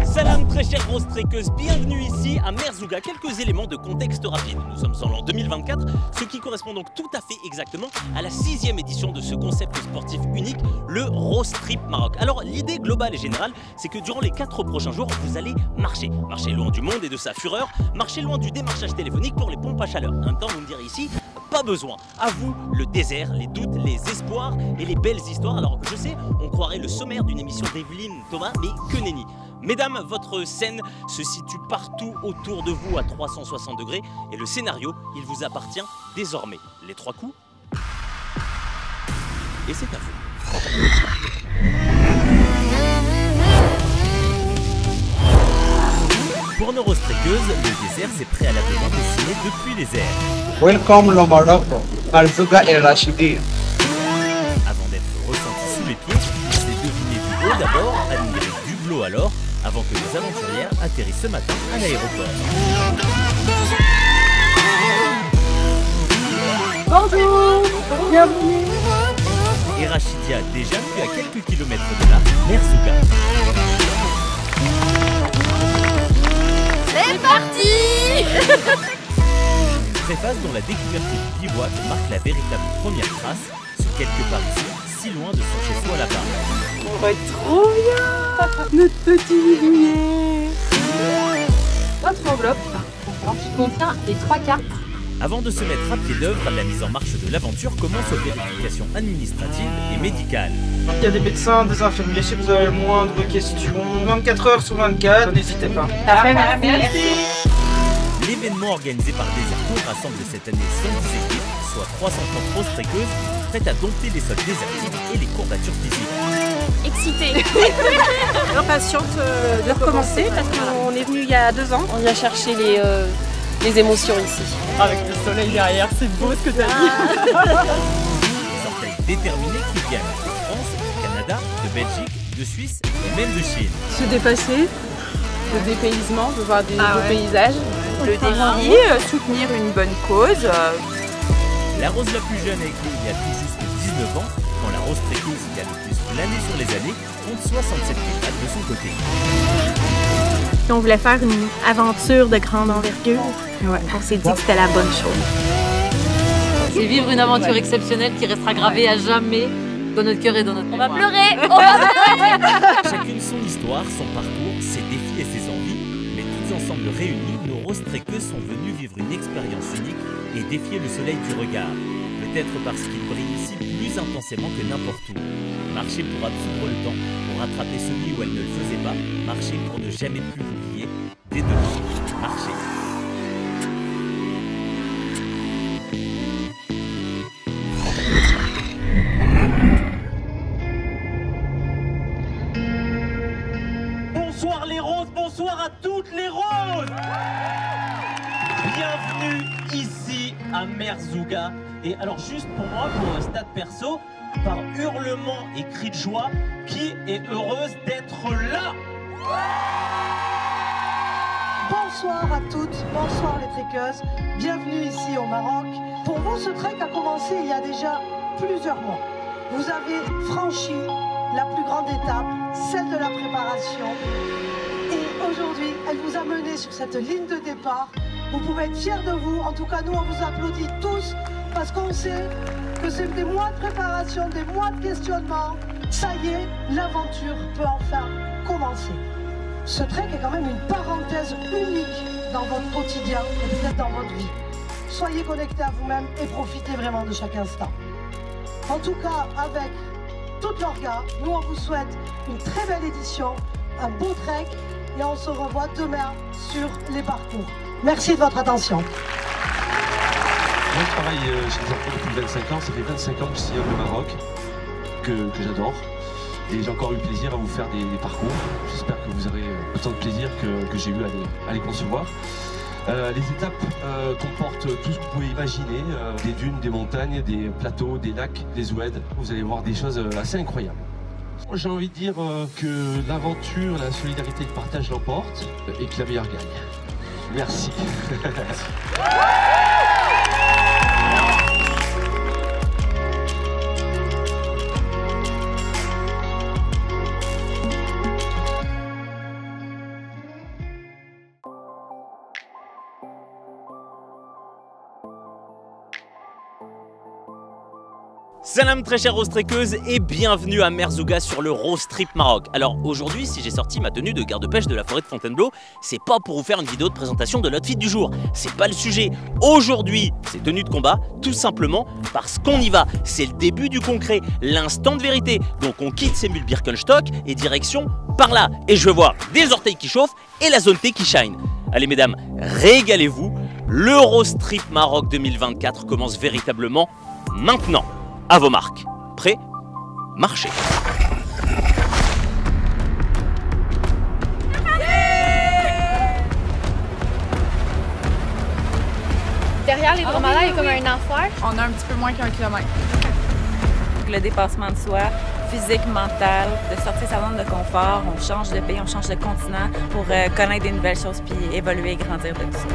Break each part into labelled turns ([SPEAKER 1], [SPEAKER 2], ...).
[SPEAKER 1] Salam très chères grosses trekkeuses, bienvenue ici à Merzouga. Quelques éléments de contexte rapide. Nous sommes en l'an 2024, ce qui correspond donc tout à fait exactement à la 6e édition de ce concept sportif unique, le Rose Trip Maroc. Alors l'idée globale et générale, c'est que durant les 4 prochains jours, vous allez marcher. Marcher loin du monde et de sa fureur, marcher loin du démarchage téléphonique pour les pompes à chaleur. En même temps, vous me direz ici, pas besoin. À vous, le désert, les doutes, les espoirs et les belles histoires. Alors je sais, on croirait le sommaire d'une émission d'Evelyne Thomas, mais que nenni. Mesdames, votre scène se situe partout autour de vous à 360 degrés et le scénario, il vous appartient désormais. Les 3 coups, et c'est à vous. Pour nos rostrequeuses, le désert s'est préalablement dessiné depuis les airs.
[SPEAKER 2] Welcome le Maroc, Merzouga et Rachidi.
[SPEAKER 1] Avant d'être ressenti sous les pieds, c'est deviné du haut d'abord, admiré du bleu alors, avant que nos aventurières atterrissent ce matin à l'aéroport.
[SPEAKER 3] Bonjour, bienvenue.
[SPEAKER 1] Et Rachidia, déjà plus à quelques kilomètres de là, Merzouga.
[SPEAKER 3] C'est parti.
[SPEAKER 1] Préface dont la découverte du bivouac marque la véritable première trace, ce quelque part ici, si loin de son chez-soi là-bas.
[SPEAKER 3] On va être trop bien. Notre petit lumière. Votre enveloppe qui contient les 3 cartes.
[SPEAKER 1] Avant de se mettre à pied d'œuvre, la mise en marche de l'aventure commence aux vérifications administratives et médicales.
[SPEAKER 4] Il y a des médecins, des infirmiers, si vous avez le moindre questions, 24 heures sur 24, n'hésitez pas.
[SPEAKER 3] Merci.
[SPEAKER 1] L'événement organisé par Deserto rassemble cette année 110 équipes, soit 330 rostrequeuses, prêtes à dompter les sols désertiques et les courbatures physiques.
[SPEAKER 5] Excitée.
[SPEAKER 3] Impatiente de recommencer parce qu'on est venu il y a 2 ans.
[SPEAKER 5] On vient chercher les émotions ici.
[SPEAKER 4] Avec le soleil derrière, c'est beau ce que tu as dit.
[SPEAKER 1] Des orteils déterminés qui viennent de France, du Canada, de Belgique, de Suisse et même de Chine.
[SPEAKER 3] Se dépasser, le dépaysement, de voir des beaux paysages.
[SPEAKER 5] Le défi, soutenir une bonne cause.
[SPEAKER 1] La Rose la plus jeune a écrit il y a tout juste 19 ans, quand la Rose trekkeuse qui a le plus plané sur les années compte 67 kilomètres de son côté.
[SPEAKER 6] On voulait faire une aventure de grande envergure. On s'est dit que c'était la bonne chose.
[SPEAKER 7] C'est vivre une aventure exceptionnelle qui restera gravée à jamais dans notre cœur et dans notre mémoire.
[SPEAKER 5] On va pleurer.
[SPEAKER 1] Chacune son histoire, son parcours, ses défis et ses envies, mais toutes ensemble réunies, nos rostrequeuses sont venues vivre une expérience unique et défier le soleil du regard. Peut-être parce qu'il brille ici plus intensément que n'importe où. Marcher pour absoudre le temps, pour rattraper celui où elle ne le faisait pas. Marcher pour ne jamais plus l'oublier. Dès demain, marcher. Bonsoir les roses, bonsoir à toutes les roses. Bienvenue ici à Merzouga. Et alors juste pour moi, pour un stade perso, par hurlement et cri de joie, qui est heureuse d'être là?
[SPEAKER 8] Bonsoir à toutes, bonsoir les trekkeuses, bienvenue ici au Maroc. Pour vous, ce trek a commencé il y a déjà plusieurs mois. Vous avez franchi la plus grande étape, celle de la préparation. Et aujourd'hui, elle vous a mené sur cette ligne de départ. Vous pouvez être fiers de vous, en tout cas nous on vous applaudit tous, parce qu'on sait que c'est des mois de préparation, des mois de questionnement. Ça y est, l'aventure peut enfin commencer. Ce trek est quand même une parenthèse unique dans votre quotidien et peut-être dans votre vie. Soyez connectés à vous-même et profitez vraiment de chaque instant. En tout cas, avec toute l'orga, nous on vous souhaite une très belle édition, un beau trek et on se revoit demain sur les parcours. Merci de votre attention.
[SPEAKER 9] Moi, je travaille chez Deserto depuis 25 ans. Ça fait 25 ans que je sillonne le Maroc, que j'adore. Et j'ai encore eu plaisir à vous faire des parcours. J'espère que vous aurez autant de plaisir que j'ai eu à les concevoir. Les étapes comportent tout ce que vous pouvez imaginer. Des dunes, des montagnes, des plateaux, des lacs, des oueds. Vous allez voir des choses assez incroyables. J'ai envie de dire que l'aventure, la solidarité et le partage l'emportent et que la meilleure gagne. Merci.
[SPEAKER 1] Salam très chère roast-trequeuse et bienvenue à Merzouga sur le Roast Trip Maroc. Alors aujourd'hui, si j'ai sorti ma tenue de garde-pêche de la forêt de Fontainebleau, c'est pas pour vous faire une vidéo de présentation de l'outfit du jour, c'est pas le sujet. Aujourd'hui, c'est tenue de combat, tout simplement parce qu'on y va. C'est le début du concret, l'instant de vérité. Donc on quitte ces mules Birkenstock et direction par là. Et je veux voir des orteils qui chauffent et la zone T qui shine. Allez mesdames, régalez-vous, le Roast Trip Maroc 2024 commence véritablement maintenant. À vos marques. Prêts? Marchez.
[SPEAKER 10] Derrière les Dromadaires, il y a comme un enfer.
[SPEAKER 11] On a un petit peu moins qu'1 kilomètre.
[SPEAKER 12] Le dépassement de soi, physique, mental, de sortir sa zone de confort, on change de pays, on change de continent pour connaître des nouvelles choses puis évoluer et grandir de tout ça.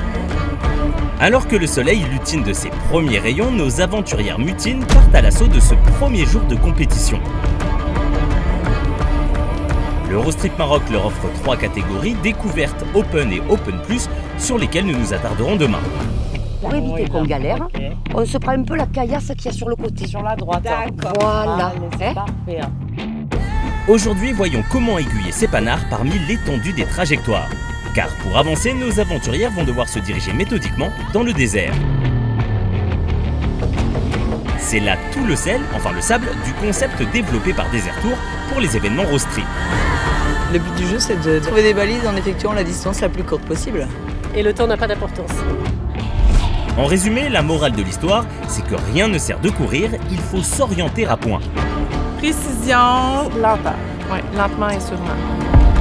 [SPEAKER 1] Alors que le soleil lutine de ses premiers rayons, nos aventurières mutines partent à l'assaut de ce premier jour de compétition. Le Roast Trip Maroc leur offre 3 catégories, découverte, open et open plus, sur lesquelles nous nous attarderons demain.
[SPEAKER 13] Pour éviter qu'on galère, on se prend un peu la caillasse qu'il y a sur le côté. Sur la droite.
[SPEAKER 12] D'accord.
[SPEAKER 13] Voilà.
[SPEAKER 1] Aujourd'hui, voyons comment aiguiller ces panards parmi l'étendue des trajectoires. Car pour avancer, nos aventurières vont devoir se diriger méthodiquement dans le désert. C'est là tout le sel, enfin le sable, du concept développé par Desert Tour pour les événements Roast Trip.
[SPEAKER 14] Le but du jeu, c'est de trouver des balises en effectuant la distance la plus courte possible.
[SPEAKER 7] Et le temps n'a pas d'importance.
[SPEAKER 1] En résumé, la morale de l'histoire, c'est que rien ne sert de courir, il faut s'orienter à point.
[SPEAKER 11] Précision, lenteur. Oui, lentement et sûrement.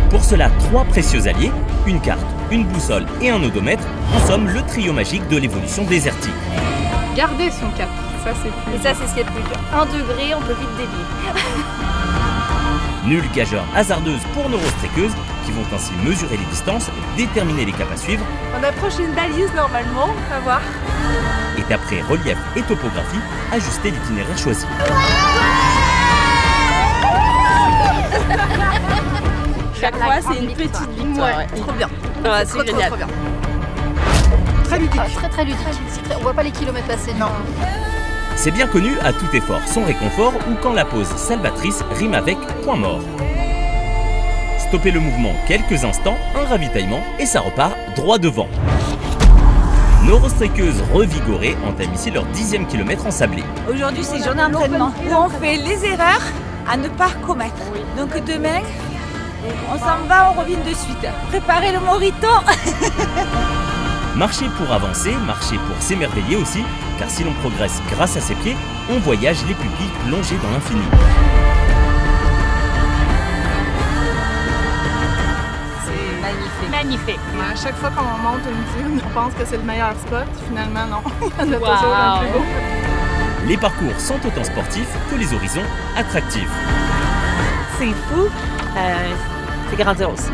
[SPEAKER 1] Pour cela, 3 précieux alliés, une carte, une boussole et un odomètre, en somme le trio magique de l'évolution désertique.
[SPEAKER 11] Garder son cap, ça c'est plus.
[SPEAKER 10] Et ça, c'est ce qui est le plus dur. 1 degré, on peut vite dévier.
[SPEAKER 1] Nulle gageure hasardeuse pour nos roast-trequeuses qui vont ainsi mesurer les distances, déterminer les caps à suivre.
[SPEAKER 11] On approche une balise normalement, on va voir.
[SPEAKER 1] Et d'après relief et topographie, ajuster l'itinéraire choisi.
[SPEAKER 12] Chaque fois, c'est une petite victoire.
[SPEAKER 11] Ouais.
[SPEAKER 12] Trop bien.
[SPEAKER 11] Ouais, c'est génial.
[SPEAKER 10] Trop bien.
[SPEAKER 11] Très ludique.
[SPEAKER 10] Très ludique. On voit pas les kilomètres passer.
[SPEAKER 11] Non.
[SPEAKER 1] C'est bien connu, à tout effort, son réconfort, ou quand la pause salvatrice rime avec point mort. Stoppez le mouvement quelques instants, un ravitaillement, et ça repart droit devant. Nos roast-trequeuses revigorées entament ici leur 10e kilomètre ensablé.
[SPEAKER 12] Aujourd'hui, c'est journée d'entraînement où on fait les erreurs à ne pas commettre. Donc demain, on s'en va, on revient de suite. Préparez le morito.
[SPEAKER 1] Marcher pour avancer, marcher pour s'émerveiller aussi, car si l'on progresse grâce à ses pieds, on voyage les pupilles plongées dans l'infini.
[SPEAKER 12] C'est magnifique.
[SPEAKER 7] Magnifique.
[SPEAKER 11] À chaque fois qu'on monte une dune, on pense que c'est le meilleur spot. Finalement, non. Il y en a toujours un plus beau.
[SPEAKER 1] Les parcours sont autant sportifs que les horizons attractifs.
[SPEAKER 7] C'est fou. C'est grandiose.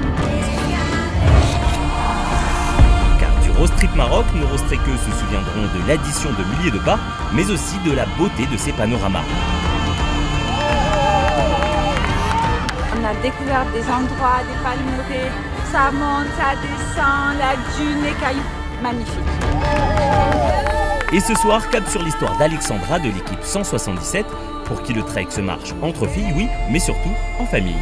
[SPEAKER 1] Roast Trip Maroc, nos roast-trequeuses se souviendront de l'addition de milliers de pas, mais aussi de la beauté de ces panoramas.
[SPEAKER 12] On a découvert des endroits, des palmeraies, ça monte, ça descend, la dune, les cailloux, magnifique.
[SPEAKER 1] Et ce soir, cap sur l'histoire d'Alexandra de l'équipe 177, pour qui le trek se marche entre filles, oui, mais surtout en famille.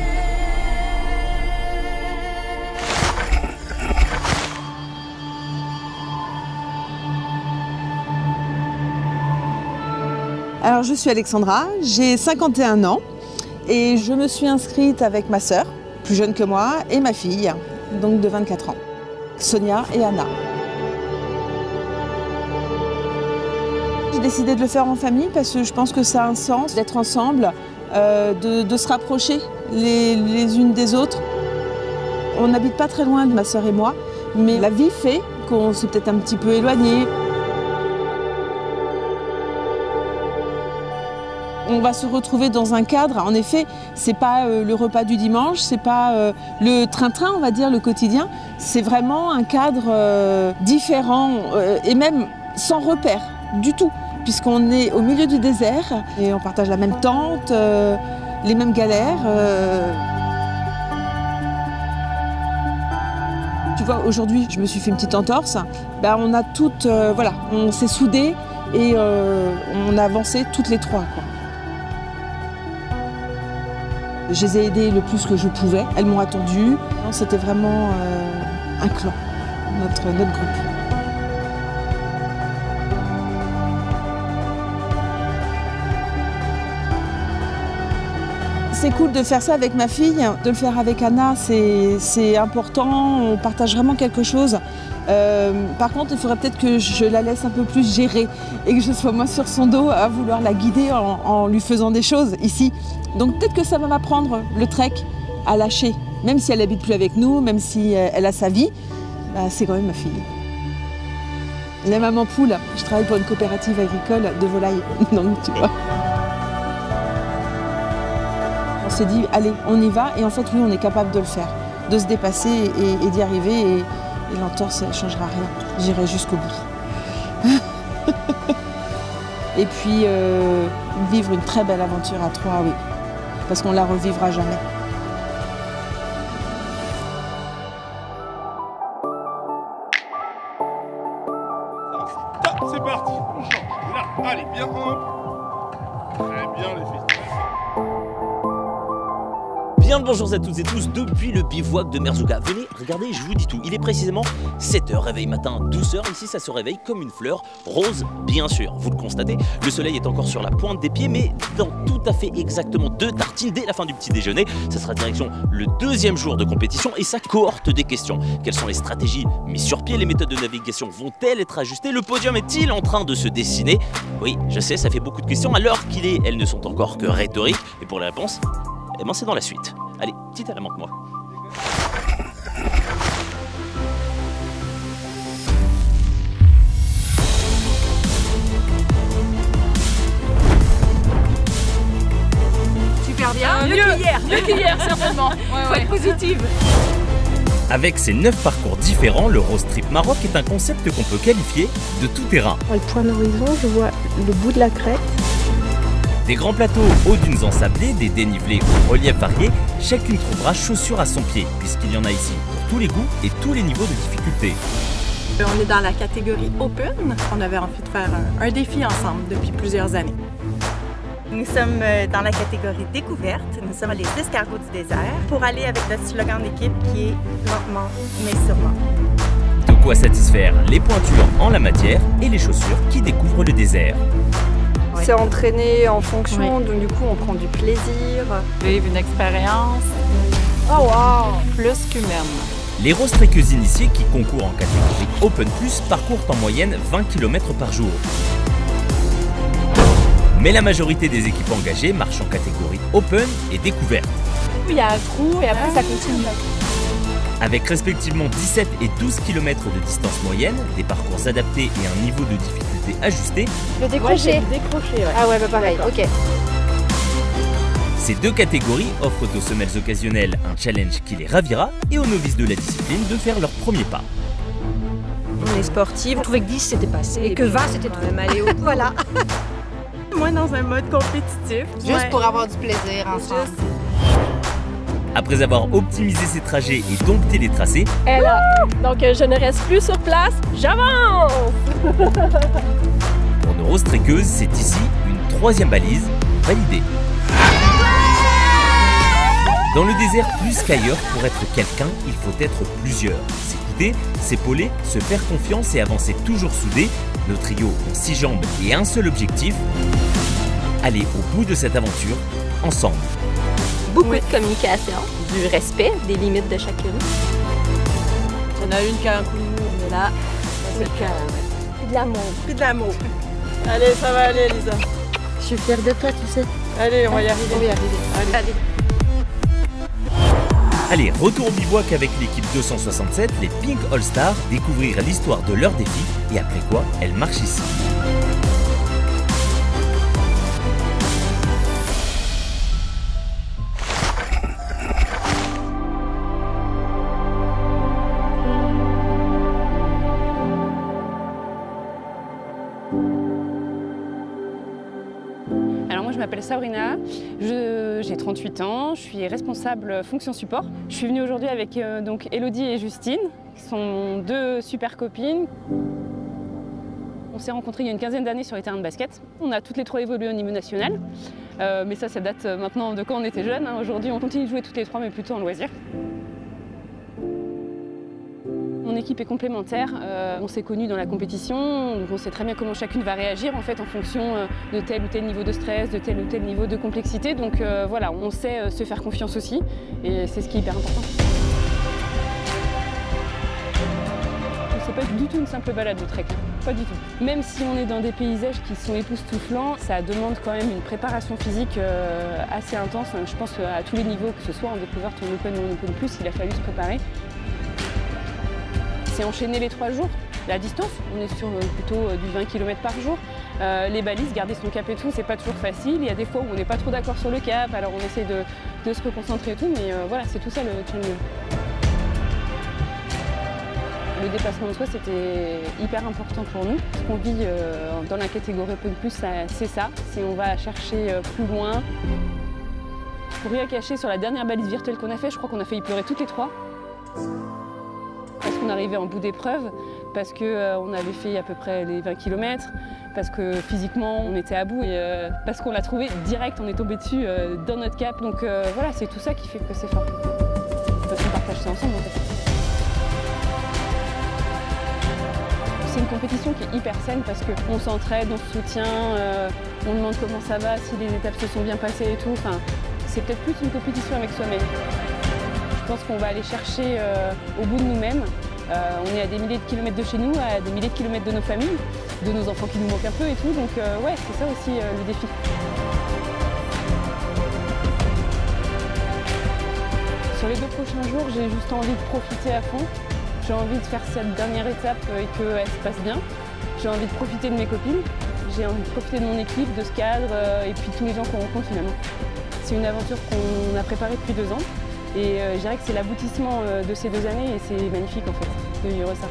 [SPEAKER 15] Alors je suis Alexandra, j'ai 51 ans et je me suis inscrite avec ma sœur, plus jeune que moi, et ma fille, donc de 24 ans, Sonia et Anna. J'ai décidé de le faire en famille parce que je pense que ça a un sens d'être ensemble, de se rapprocher les unes des autres. On n'habite pas très loin de ma sœur et moi, mais la vie fait qu'on s'est peut-être un petit peu éloignés. On va se retrouver dans un cadre, en effet, c'est pas le repas du dimanche, c'est pas le train-train, on va dire, le quotidien. C'est vraiment un cadre différent et même sans repère du tout, puisqu'on est au milieu du désert et on partage la même tente, les mêmes galères. Tu vois, aujourd'hui, je me suis fait une petite entorse. Ben, on a toutes, voilà, on s'est soudés et on a avancé toutes les trois, quoi. Je les ai aidées le plus que je pouvais. Elles m'ont attendue. C'était vraiment un clan, notre groupe. C'est cool de faire ça avec ma fille, de le faire avec Anna, c'est important, on partage vraiment quelque chose. Par contre, il faudrait peut-être que je la laisse un peu plus gérer et que je sois moi sur son dos à vouloir la guider en lui faisant des choses ici. Donc peut-être que ça va m'apprendre le trek à lâcher, même si elle n'habite plus avec nous, même si elle a sa vie, bah, c'est quand même ma fille. La maman poule, je travaille pour une coopérative agricole de volailles, donc tu vois. On s'est dit, allez, on y va, et en fait, oui, on est capable de le faire, de se dépasser et d'y arriver, et l'entorse, elle ne changera rien. J'irai jusqu'au bout. Et puis, vivre une très belle aventure à trois, oui, parce qu'on ne la revivra jamais.
[SPEAKER 16] C'est parti, on change. Là, allez, bien hop. Très bien les filles.
[SPEAKER 1] Bien le bonjour à toutes et tous depuis le bivouac de Merzouga. Venez, regardez, je vous dis tout. Il est précisément 7h, réveil matin, douceur. Ici, ça se réveille comme une fleur, rose, bien sûr. Vous le constatez, le soleil est encore sur la pointe des pieds, mais dans tout à fait exactement 2 tartines dès la fin du petit déjeuner. Ça sera direction le 2e jour de compétition et sa cohorte des questions. Quelles sont les stratégies mises sur pied? Les méthodes de navigation vont-elles être ajustées? Le podium est-il en train de se dessiner? Oui, je sais, ça fait beaucoup de questions. À l'heure qu'il est, elles ne sont encore que rhétoriques. Et pour les réponses, eh ben c'est dans la suite. Allez, petit élément que moi.
[SPEAKER 5] Super bien, mieux qu'hier certainement. Faut être positive.
[SPEAKER 1] Avec ses 9 parcours différents, le Rose Trip Maroc est un concept qu'on peut qualifier de tout terrain.
[SPEAKER 6] Le point d'horizon, je vois le bout de la crête.
[SPEAKER 1] Des grands plateaux aux dunes ensablées, des dénivelés aux reliefs variés, chacune trouvera chaussure à son pied, puisqu'il y en a ici pour tous les goûts et tous les niveaux de difficulté.
[SPEAKER 11] On est dans la catégorie Open. On avait envie de faire un défi ensemble depuis plusieurs années.
[SPEAKER 17] Nous sommes dans la catégorie découverte. Nous sommes les escargots du désert pour aller avec notre slogan d'équipe qui est lentement mais sûrement.
[SPEAKER 1] De quoi satisfaire les pointures en la matière et les chaussures qui découvrent le désert.
[SPEAKER 5] C'est entraîné en fonction, donc du coup on prend du plaisir.
[SPEAKER 12] Vivre une expérience
[SPEAKER 5] Oh wow,
[SPEAKER 12] plus qu'humaine.
[SPEAKER 1] Les Rose Trekkeuses initiées qui concourent en catégorie Open Plus parcourent en moyenne 20 km par jour. Mais la majorité des équipes engagées marchent en catégorie Open et découverte.
[SPEAKER 5] Il y a un trou et après ça continue.
[SPEAKER 1] Avec respectivement 17 et 12 km de distance moyenne, des parcours adaptés et un niveau de difficulté ajusté.
[SPEAKER 5] Le décroché. Ouais, ouais. Ah ouais, bah pareil, ok.
[SPEAKER 1] Ces 2 catégories offrent aux semelles occasionnelles un challenge qui les ravira et aux novices de la discipline de faire leur premier pas.
[SPEAKER 5] On est sportive. On trouvait que 10 c'était passé. Et que 20 c'était trop. Même aller au bout. Voilà.
[SPEAKER 11] Moi dans un mode compétitif.
[SPEAKER 10] Juste pour avoir du plaisir ensemble.
[SPEAKER 1] Après avoir optimisé ses trajets et dompté les tracés,
[SPEAKER 5] Et là, donc je ne reste plus sur place, j'avance.
[SPEAKER 1] Pour nos Rose Trekkeuses, c'est ici une 3e balise validée. Dans le désert plus qu'ailleurs, pour être quelqu'un, il faut être plusieurs. S'écouter, s'épauler, se faire confiance et avancer toujours soudés. Nos trios ont 6 jambes et un seul objectif, aller au bout de cette aventure, ensemble.
[SPEAKER 5] Beaucoup de communication, du respect des limites de chacune.
[SPEAKER 12] Il y en a une qui a un coup de mou, mais là, c'est le cœur.
[SPEAKER 5] Puis de l'amour.
[SPEAKER 11] Puis de l'amour. Allez, ça va aller, Elisa.
[SPEAKER 6] Je suis fière de toi, tu sais.
[SPEAKER 11] Allez, on va y arriver.
[SPEAKER 5] On va y arriver. Allez.
[SPEAKER 1] Allez, retour au bivouac avec l'équipe 267, les Pink All Stars, découvrir l'histoire de leur défi et après quoi, elles marchent ici.
[SPEAKER 18] Alors moi je m'appelle Sabrina, j'ai 38 ans, je suis responsable fonction support. Je suis venue aujourd'hui avec donc Elodie et Justine, qui sont 2 super copines. On s'est rencontrés il y a une quinzaine d'années sur les terrains de basket. On a toutes les trois évolué au niveau national. Mais ça date maintenant de quand on était jeunes. Aujourd'hui, on continue de jouer toutes les trois, mais plutôt en loisir. Mon équipe est complémentaire, on s'est connus dans la compétition, donc on sait très bien comment chacune va réagir en fait en fonction de tel ou tel niveau de stress, de tel ou tel niveau de complexité. Donc voilà, on sait se faire confiance aussi et c'est ce qui est hyper important. C'est pas du tout une simple balade de trek, pas du tout. Même si on est dans des paysages qui sont époustouflants, ça demande quand même une préparation physique assez intense. Je pense à tous les niveaux, que ce soit en découverte ou en open ou en open plus, il a fallu se préparer. C'est enchaîner les 3 jours. La distance, on est sur plutôt du 20 km par jour. Les balises, garder son cap et tout, c'est pas toujours facile. Il y a des fois où on n'est pas trop d'accord sur le cap, alors on essaie de se reconcentrer et tout, mais voilà, c'est tout ça le challenge. Le dépassement de soi, c'était hyper important pour nous. Ce qu'on vit dans la catégorie Open Plus, c'est ça. C'est on va chercher plus loin. Pour rien cacher, sur la dernière balise virtuelle qu'on a fait, je crois qu'on a failli pleurer toutes les 3. Parce qu'on arrivait en bout d'épreuve, parce qu'on avait fait à peu près les 20 km, parce que physiquement on était à bout et parce qu'on l'a trouvé direct, on est tombé dessus dans notre cap. Donc voilà, c'est tout ça qui fait que c'est fort. Parce qu'on partage ça ensemble en fait. C'est une compétition qui est hyper saine parce qu'on s'entraide, on se soutient, on demande comment ça va, si les étapes se sont bien passées et tout. Enfin, c'est peut-être plus une compétition avec soi-même. Je pense qu'on va aller chercher au bout de nous-mêmes. On est à des milliers de kilomètres de chez nous, à des milliers de kilomètres de nos familles, de nos enfants qui nous manquent un peu et tout. Donc ouais, c'est ça aussi le défi. Sur les 2 prochains jours, j'ai juste envie de profiter à fond. J'ai envie de faire cette dernière étape et qu'elle se passe bien. J'ai envie de profiter de mes copines. J'ai envie de profiter de mon équipe, de ce cadre et puis tous les gens qu'on rencontre finalement. C'est une aventure qu'on a préparée depuis 2 ans. Et je dirais que c'est l'aboutissement de ces 2 années et c'est magnifique en fait de vivre ça.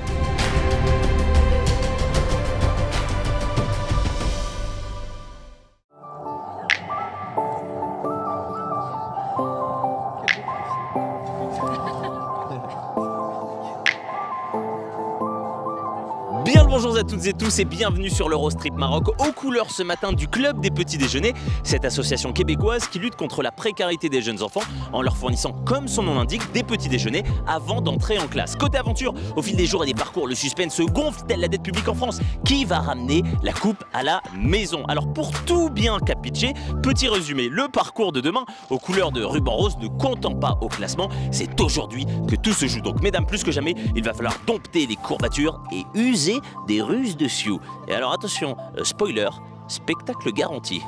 [SPEAKER 1] Bien le bonjour à toutes et tous et bienvenue sur l'Eurostrip Maroc aux couleurs ce matin du Club des Petits Déjeuners, cette association québécoise qui lutte contre la précarité des jeunes enfants en leur fournissant, comme son nom l'indique, des petits déjeuners avant d'entrer en classe. Côté aventure, au fil des jours et des parcours, le suspense se gonfle telle la dette publique en France. Qui va ramener la coupe à la maison? Alors pour tout bien capitcher, petit résumé, le parcours de demain aux couleurs de ruban rose ne comptant pas au classement, c'est aujourd'hui que tout se joue. Donc mesdames, plus que jamais, il va falloir dompter les courbatures et user des ruses de Sioux. Et alors attention, spoiler, spectacle garanti.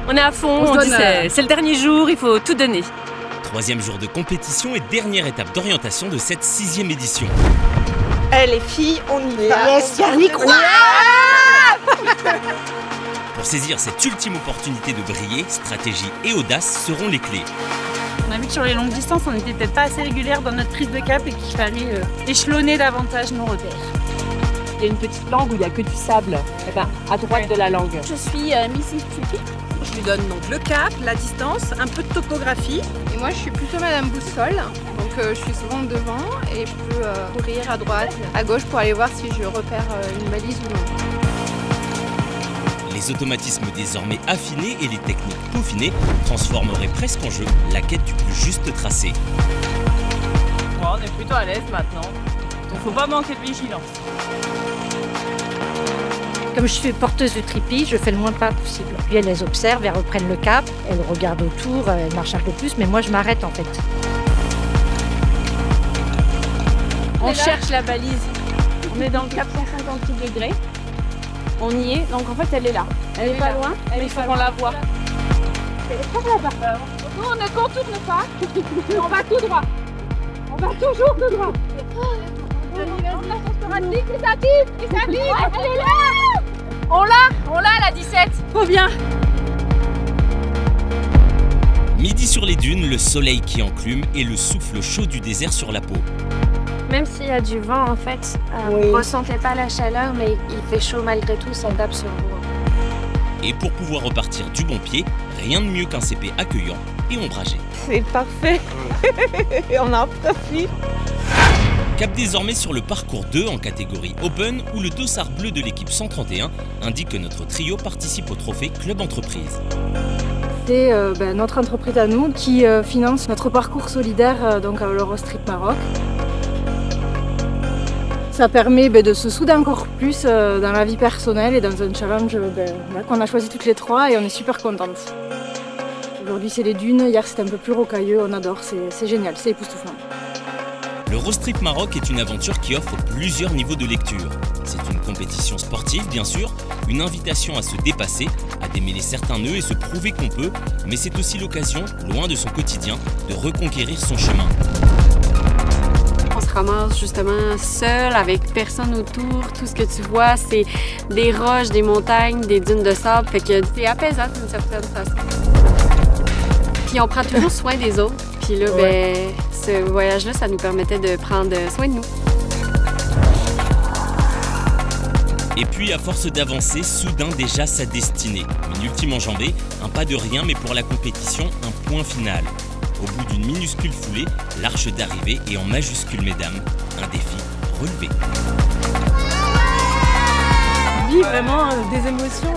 [SPEAKER 6] On est à fond, on dit c'est le dernier jour, il faut tout donner.
[SPEAKER 1] 3e jour de compétition et dernière étape d'orientation de cette 6e édition.
[SPEAKER 17] Les filles, on y va.
[SPEAKER 13] Yes, Yannick,
[SPEAKER 1] Pour saisir cette ultime opportunité de briller, stratégie et audace seront les clés.
[SPEAKER 12] On a vu que sur les longues distances, on n'était peut-être pas assez régulière dans notre prise de cap et qu'il fallait échelonner davantage nos repères.
[SPEAKER 3] Il y a une petite langue où il n'y a que du sable, à droite de la langue.
[SPEAKER 6] Je suis Mrs. Trippy.
[SPEAKER 17] Je lui donne donc le cap, la distance, un peu de topographie.
[SPEAKER 11] Et moi, je suis plutôt Madame Boussole. Donc, je suis souvent devant et je peux courir à droite, à gauche pour aller voir si je repère une balise ou non.
[SPEAKER 1] Les automatismes désormais affinés et les techniques peaufinées transformeraient presque en jeu la quête du plus juste tracé.
[SPEAKER 12] Ouais, on est plutôt à l'aise maintenant. Donc faut pas manquer de vigilance.
[SPEAKER 5] Comme je suis porteuse de trippy, je fais le moins pas possible. Puis elles les observent, elles reprennent le cap, elles regardent autour, elles marchent un peu plus, mais moi je m'arrête en fait.
[SPEAKER 6] On cherche la balise. On est dans le cap 156 degrés. On y est, donc en fait elle est là. Elle est pas loin, mais il faut qu'on la voie. Elle est pas là-bas. Nous on ne contourne pas, on va tout droit. On va toujours tout droit. Elle est là. On l'a la 17. Trop bien.
[SPEAKER 1] Midi sur les dunes, le soleil qui enclume et le souffle chaud du désert sur la peau.
[SPEAKER 19] Même s'il y a du vent, en fait, vous ne ressentez pas la chaleur, mais il fait chaud malgré tout, ça tape sur vous.
[SPEAKER 1] Et pour pouvoir repartir du bon pied, rien de mieux qu'un CP accueillant et ombragés.
[SPEAKER 11] C'est parfait. On en profite.
[SPEAKER 1] Cap désormais sur le parcours 2 en catégorie Open où le dossard bleu de l'équipe 131 indique que notre trio participe au trophée Club Entreprise.
[SPEAKER 5] C'est notre entreprise à nous qui finance notre parcours solidaire donc à l'Eurostrip Maroc. Ça permet de se souder encore plus dans la vie personnelle et dans un challenge qu'on a choisi toutes les trois et on est super contentes. Aujourd'hui c'est les dunes, hier c'était un peu plus rocailleux, on adore, c'est génial, c'est époustouflant.
[SPEAKER 1] L'Eurostrip Maroc est une aventure qui offre plusieurs niveaux de lecture. C'est une compétition sportive bien sûr, une invitation à se dépasser, à démêler certains nœuds et se prouver qu'on peut, mais c'est aussi l'occasion, loin de son quotidien, de reconquérir son chemin.
[SPEAKER 6] On se ramasse justement seul, avec personne autour. Tout ce que tu vois, c'est des roches, des montagnes, des dunes de sable. Fait que c'est apaisant d'une certaine façon. Puis on prend toujours soin des autres. Puis là, ce voyage-là, ça nous permettait de prendre soin de nous.
[SPEAKER 1] Et puis, à force d'avancer, soudain déjà sa destinée. Une ultime enjambée, un pas de rien, mais pour la compétition, un point final. Au bout d'une minuscule foulée, l'arche d'arrivée est en majuscule, mesdames. Un défi relevé.
[SPEAKER 3] On vit vraiment des émotions,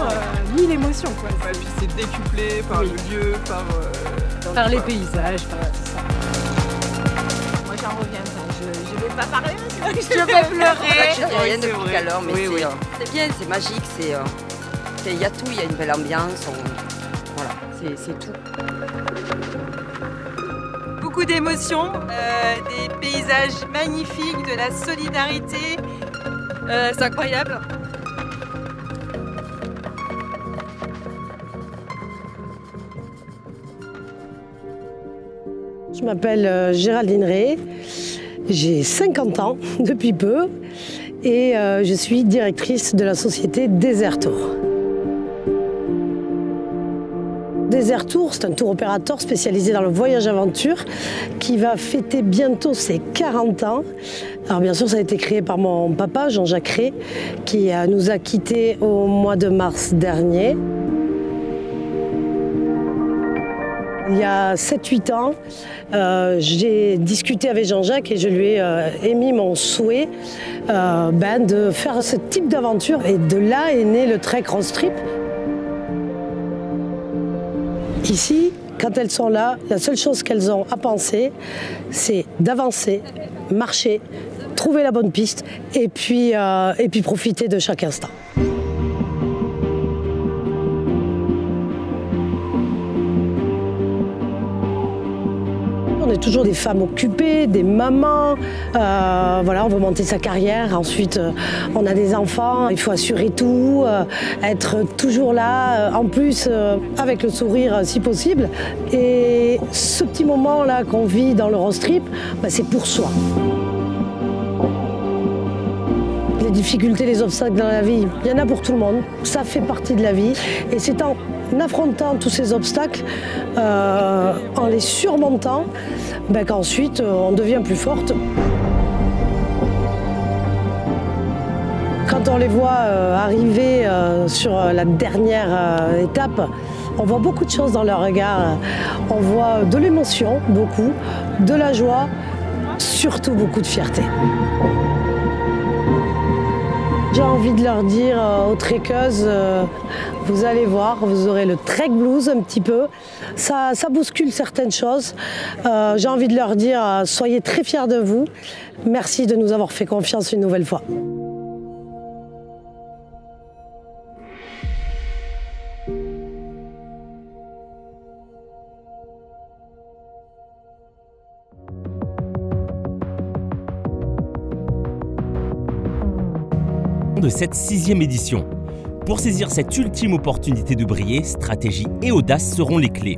[SPEAKER 3] 1000 émotions quoi.
[SPEAKER 14] Ouais, puis c'est décuplé par le lieu,
[SPEAKER 3] par les paysages, par tout ça.
[SPEAKER 11] Moi j'en reviens pas, je vais pas parler,
[SPEAKER 13] je vais pleurer. Je dis rien depuis tout à l'heure, mais
[SPEAKER 14] oui,
[SPEAKER 13] c'est bien, c'est magique, il y a tout, il y a une belle ambiance, voilà, c'est tout.
[SPEAKER 17] Beaucoup d'émotions, des paysages magnifiques, de la solidarité, c'est incroyable.
[SPEAKER 20] Je m'appelle Géraldine Rey, j'ai 50 ans depuis peu et je suis directrice de la société Desert Tour. Desert Tour, c'est un tour opérateur spécialisé dans le voyage aventure qui va fêter bientôt ses 40 ans. Alors bien sûr, ça a été créé par mon papa, Jean-Jacques Rey, qui nous a quittés au mois de mars dernier. Il y a 7-8 ans, j'ai discuté avec Jean-Jacques et je lui ai émis mon souhait de faire ce type d'aventure. Et de là est né le Trek Roadstrip. Ici, quand elles sont là, la seule chose qu'elles ont à penser, c'est d'avancer, marcher, trouver la bonne piste et puis profiter de chaque instant. On est toujours des femmes occupées, des mamans, voilà, on veut monter sa carrière, ensuite on a des enfants, il faut assurer tout, être toujours là, en plus avec le sourire si possible. Et ce petit moment-là qu'on vit dans l'Eurostrip, c'est pour soi. Les difficultés, les obstacles dans la vie, il y en a pour tout le monde, ça fait partie de la vie et c'est en affrontant tous ces obstacles, en les surmontant, qu'ensuite on devient plus forte. Quand on les voit arriver sur la dernière étape, on voit beaucoup de choses dans leur regard. On voit de l'émotion, beaucoup, de la joie, surtout beaucoup de fierté. J'ai envie de leur dire aux trekkeuses, vous allez voir, vous aurez le trek blues un petit peu. Ça bouscule certaines choses. J'ai envie de leur dire, soyez très fiers de vous. Merci de nous avoir fait confiance une nouvelle fois.
[SPEAKER 1] De cette 6e édition. Pour saisir cette ultime opportunité de briller, stratégie et audace seront les clés.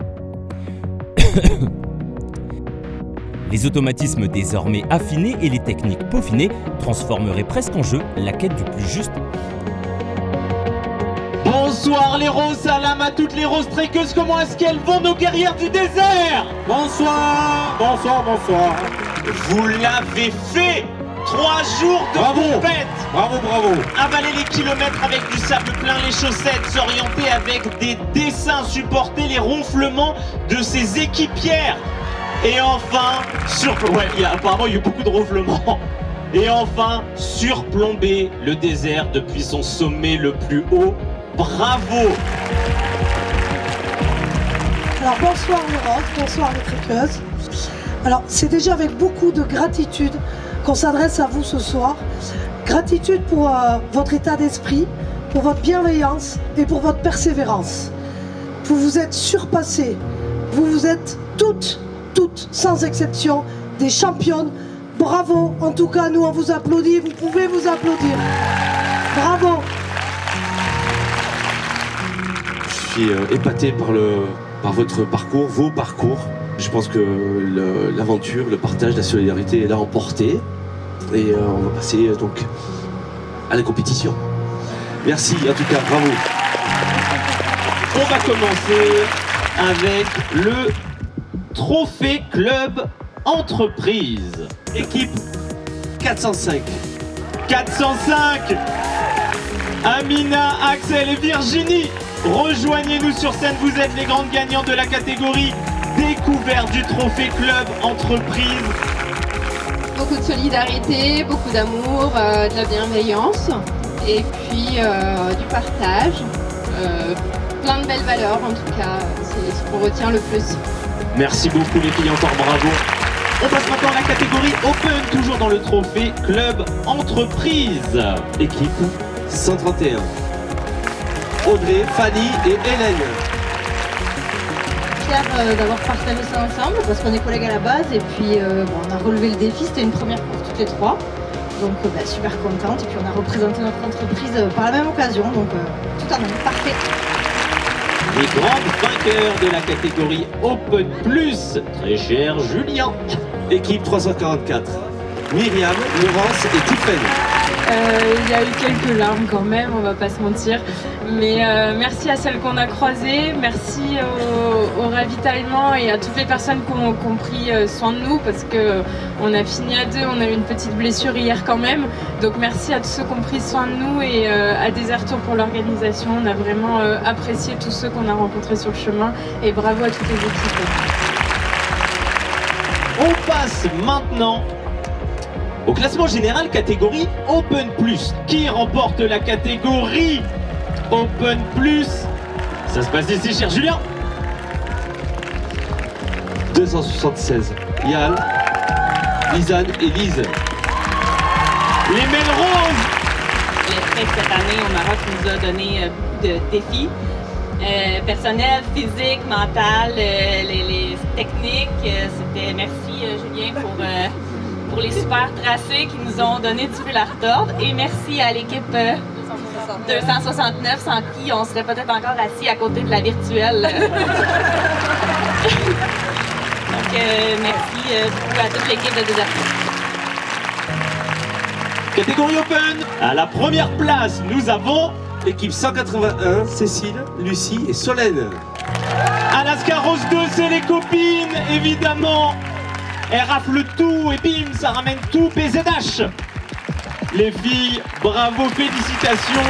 [SPEAKER 1] Les automatismes désormais affinés et les techniques peaufinées transformeraient presque en jeu la quête du plus juste.
[SPEAKER 21] Bonsoir les roses, salam à toutes les roses trekkeuses, comment est-ce qu'elles vont nos guerrières du désert? Bonsoir, bonsoir, bonsoir. Vous l'avez fait. 3 jours de compète.
[SPEAKER 9] Bravo, bravo.
[SPEAKER 21] Avaler les kilomètres avec du sable plein les chaussettes, s'orienter avec des dessins, supporter les ronflements de ses équipières. Et enfin, apparemment il y a eu beaucoup de ronflements. Et enfin, surplomber le désert depuis son sommet le plus haut. Bravo!
[SPEAKER 8] Alors bonsoir Laurence, bonsoir les trekkeuses. Alors c'est déjà avec beaucoup de gratitude qu'on s'adresse à vous ce soir. Gratitude pour votre état d'esprit, pour votre bienveillance et pour votre persévérance. Vous vous êtes surpassées, vous êtes toutes, sans exception, des championnes. Bravo, en tout cas nous on vous applaudit, vous pouvez vous applaudir. Bravo.
[SPEAKER 9] Je suis épaté par votre parcours, vos parcours. Je pense que l'aventure, le partage, la solidarité est là emportée. Et on va passer donc à la compétition. Merci, en tout cas, bravo.
[SPEAKER 21] On va commencer avec le Trophée Club Entreprise.
[SPEAKER 9] Équipe 405.
[SPEAKER 21] 405. Amina, Axel et Virginie, rejoignez-nous sur scène. Vous êtes les grandes gagnantes de la catégorie découverte du Trophée Club Entreprise.
[SPEAKER 11] Beaucoup de solidarité, beaucoup d'amour, de la bienveillance et puis du partage. Plein de belles valeurs en tout cas, c'est ce qu'on retient le plus.
[SPEAKER 21] Merci beaucoup les filles, encore bravo. On passe maintenant à la catégorie Open, toujours dans le Trophée Club Entreprise.
[SPEAKER 9] Équipe 131. Audrey, Fanny et Hélène.
[SPEAKER 5] Fière d'avoir partagé ça ensemble parce qu'on est collègues à la base et puis on a relevé le défi, c'était une première pour toutes les trois. Donc super contente et puis on a représenté notre entreprise par la même occasion, donc tout en un parfait.
[SPEAKER 21] Les grandes vainqueurs de la catégorie Open Plus, très cher Julien.
[SPEAKER 9] Équipe 344. Myriam, Laurence et Tiffany.
[SPEAKER 6] Il y a eu quelques larmes quand même, on va pas se mentir. Mais merci à celles qu'on a croisées, merci au ravitaillement et à toutes les personnes qui ont pris soin de nous parce qu'on a fini à deux, on a eu une petite blessure hier quand même. Donc merci à tous ceux qui ont pris soin de nous et à Desertour pour l'organisation. On a vraiment apprécié tous ceux qu'on a rencontrés sur le chemin et bravo à toutes les équipes.
[SPEAKER 21] On passe maintenant au classement général catégorie Open Plus. Qui remporte la catégorie Open Plus? Ça se passe ici, cher Julien.
[SPEAKER 9] 276. Yann, Lisanne et Lise.
[SPEAKER 21] Les Mêles Roses.
[SPEAKER 12] Les treks cette année au Maroc nous a donné beaucoup de défis. Personnel, physique, mental, les techniques. C'était merci Julien pour les super tracés qui nous ont donné du fil à retordre. Et merci à l'équipe 269 sans qui on serait peut-être encore assis à côté de la virtuelle. Donc merci beaucoup à toute l'équipe de Desertour.
[SPEAKER 21] Catégorie Open. À la première place, nous avons
[SPEAKER 9] équipe 181, Cécile, Lucie et Solène.
[SPEAKER 21] Alaska Rose 2, c'est les copines, évidemment. Elles raflent tout et bim, ça ramène tout PZH. Les filles, bravo, félicitations.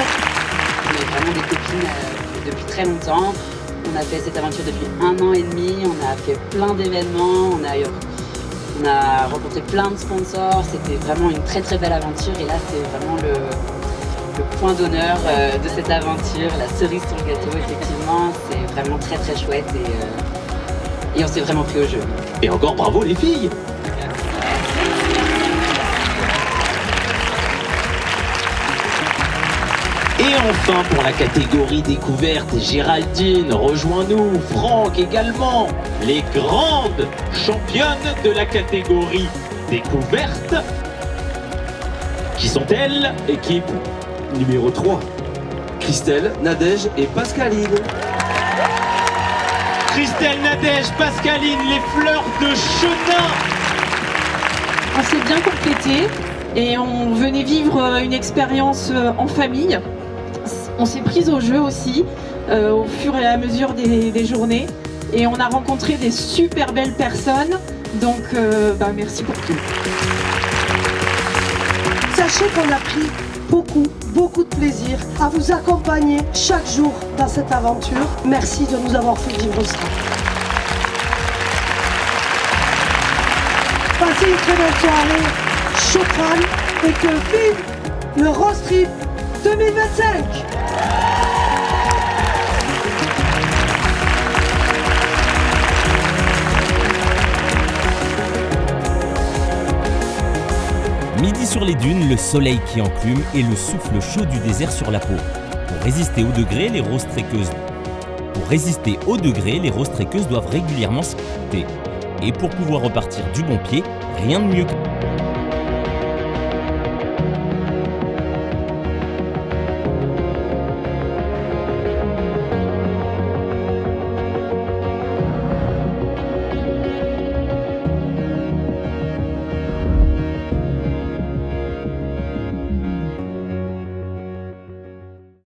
[SPEAKER 2] On est vraiment des copines depuis très longtemps. On a fait cette aventure depuis 1 an et demi. On a fait plein d'événements. On a rencontré plein de sponsors. C'était vraiment une très très belle aventure. Et là, c'est vraiment le point d'honneur de cette aventure, la cerise sur le gâteau, effectivement. C'est vraiment très très chouette et on s'est vraiment pris au jeu.
[SPEAKER 21] Et encore bravo les filles. Et enfin pour la catégorie découverte, Géraldine, rejoins-nous, Franck également, les grandes championnes de la catégorie découverte. Qui sont-elles?
[SPEAKER 9] Équipe numéro 3, Christelle, Nadège et Pascaline.
[SPEAKER 21] Christelle, Nadège, Pascaline, les fleurs de Chenin.
[SPEAKER 22] On s'est bien complété et on venait vivre une expérience en famille. On s'est prise au jeu aussi au fur et à mesure des journées et on a rencontré des super belles personnes. Donc merci pour tout.
[SPEAKER 8] Sachez qu'on a pris beaucoup de plaisir à vous accompagner chaque jour dans cette aventure. Merci de nous avoir fait vivre ça. Passez une très belle soirée, Chokran, et que vive le Rose Trip 2025.
[SPEAKER 1] Midi sur les dunes, le soleil qui enclume et le souffle chaud du désert sur la peau. Pour résister aux degrés, les roses trekkeuses doivent régulièrement se quitter. Et pour pouvoir repartir du bon pied, rien de mieux que...